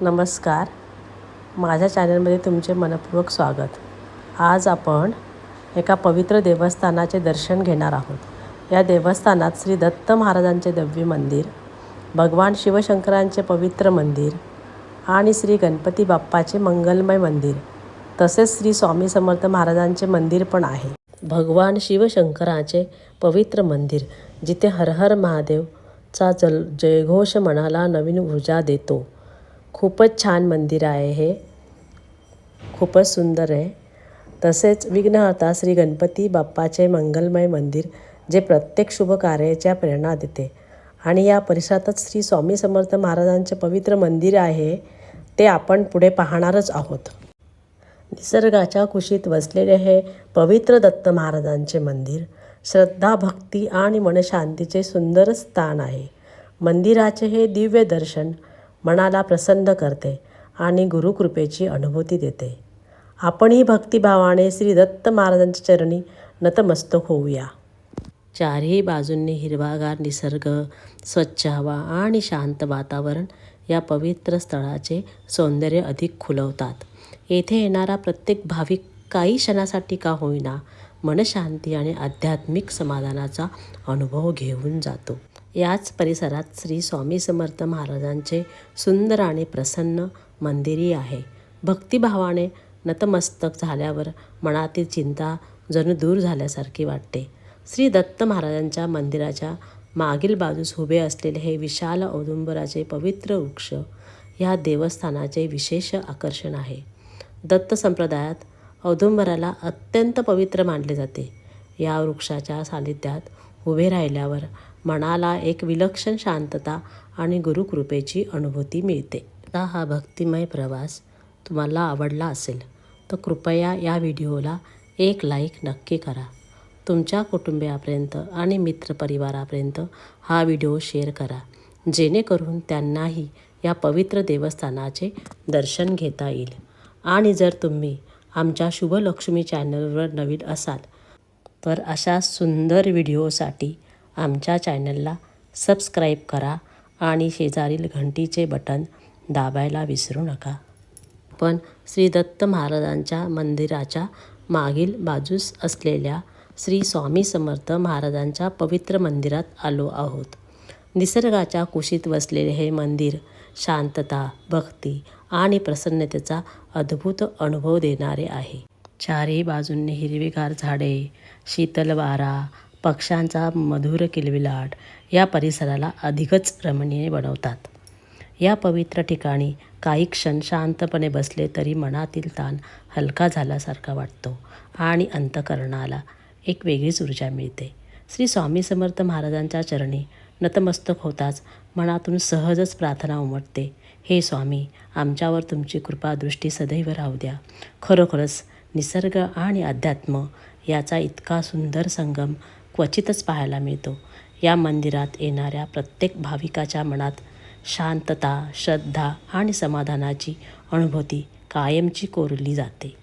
नमस्कार, माझ्या चॅनलमध्ये तुमचे मनपूर्वक स्वागत. आज आपण एका पवित्र देवस्थानाचे दर्शन घेणार आहोत. या देवस्थानात श्री दत्त महाराजांचे दिव्य मंदिर, भगवान शिवशंकरांचे पवित्र मंदिर आणि श्री गणपती बाप्पाचे मंगलमय मंदिर तसेच श्री स्वामी समर्थ महाराजांचे मंदिर पण आहे. भगवान शिवशंकराचे पवित्र मंदिर जिथे हर हर महादेवचा जयघोष मनाला नवीन ऊर्जा देतो. खूपच छान मंदिर आहे हे, खूपच सुंदर आहे. तसेच विघ्नहर्ता श्री गणपती बाप्पाचे मंगलमय मंदिर जे प्रत्येक शुभ कार्याच्या प्रेरणा देते. आणि या परिसरातच श्री स्वामी समर्थ महाराजांचे पवित्र मंदिर आहे, ते आपण पुढे पाहणारच आहोत. निसर्गाच्या कुशीत वसलेले हे पवित्र दत्त महाराजांचे मंदिर श्रद्धा, भक्ती आणि मनशांतीचे सुंदर स्थान आहे. मंदिराचे हे दिव्य दर्शन मनाला प्रसन्न करते आणि गुरुकृपेची अनुभूती देते. आपणही भक्तिभावाने श्री दत्त महाराजांच्या चरणी नतमस्तक होऊया. चारही बाजूंनी हिरवागार निसर्ग, स्वच्छ हवा आणि शांत वातावरण या पवित्र स्थळाचे सौंदर्य अधिक खुलवतात. येथे येणारा प्रत्येक भाविक काही क्षणासाठी का होईना मनशांती आणि आध्यात्मिक समाधानाचा अनुभव घेऊन जातो. याच परिसरात श्री स्वामी समर्थ महाराजांचे सुंदर आणि प्रसन्न मंदिरही आहे. भक्तिभावाने नतमस्तक झाल्यावर मनातील चिंता जणू दूर झाल्यासारखी वाटते. श्री दत्त महाराजांच्या मंदिराच्या मागील बाजूस उभे असलेले हे विशाल औदुंबराचे पवित्र वृक्ष या देवस्थानाचे विशेष आकर्षण आहे. दत्त संप्रदायात औदुंबराला अत्यंत पवित्र मानले जाते. या वृक्षाच्या सानिध्यात उभे राहिल्यावर मनाला एक विलक्षण शांतता आणि गुरुकृपेची अनुभूती मिळते. आता हा भक्तिमय प्रवास तुम्हाला आवडला असेल तर कृपया या व्हिडिओला एक लाईक नक्की करा. तुमच्या कुटुंबियापर्यंत आणि मित्रपरिवारापर्यंत हा व्हिडिओ शेअर करा, जेणेकरून त्यांनाही या पवित्र देवस्थानाचे दर्शन घेता येईल. आणि जर तुम्ही आमच्या शुभलक्ष्मी चॅनलवर नवीन असाल तर अशा सुंदर व्हिडिओसाठी आमच्या चॅनलला सबस्क्राईब करा आणि शेजारील घंटीचे बटन दाबायला विसरू नका. पण श्री दत्त महाराजांच्या मंदिराच्या मागील बाजूस असलेल्या श्री स्वामी समर्थ महाराजांच्या पवित्र मंदिरात आलो आहोत. निसर्गाच्या कुशीत वसलेले हे मंदिर शांतता, भक्ती आणि प्रसन्नतेचा अद्भुत अनुभव देणारे आहे. चारही बाजूंनी हिरवीगार झाडे, शीतल वारा, पक्ष्यांचा मधुर किलबिलाट या परिसराला अधिकच रमणीय बनवतात. या पवित्र ठिकाणी काही क्षण शांतपणे बसले तरी मनातील ताण हलका झाल्यासारखा वाटतो आणि अंतःकरणाला एक वेगळीच ऊर्जा मिळते. श्री स्वामी समर्थ महाराजांच्या चरणी नतमस्तक होताच मनातून सहजच प्रार्थना उमटते, हे स्वामी, आमच्यावर तुमची कृपा दृष्टी सदैव राहू द्या. खरोखरच निसर्ग आणि अध्यात्म याचा इतका सुंदर संगम क्वचितच पाहायला मिळतो. या मंदिरात येणाऱ्या प्रत्येक भाविकाच्या मनात शांतता, श्रद्धा आणि समाधानाची अनुभूती कायमची कोरली जाते.